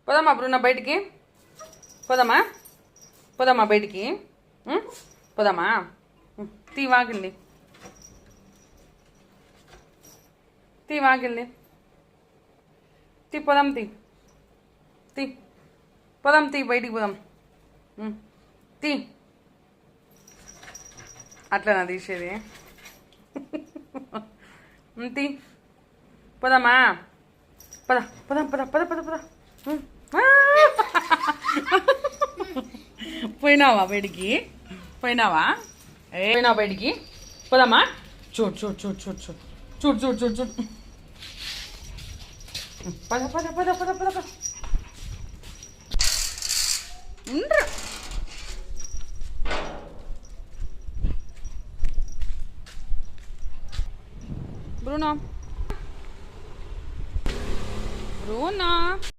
పోదామా బ్రూనా బయటికి? పోదామా? పోదామా బయటికి? పోదామా? తీ వాకిల్ని, తీ వాకిల్ని, తీ పోదాం, తీ తీ పోదాం, తీ బయటికి పోదాం. తీ అట్లనా తీసేది? తీ పోదామా? పద పదం పద పద పద పద. పోయినావా బయటికి? పోయినావా? పోయినావా బయటికి? పోదామా? చూడు చూడు చూడు చూడు చూడు చూడు చూడు చూడు చూడు. పద పద పద పద పద పద.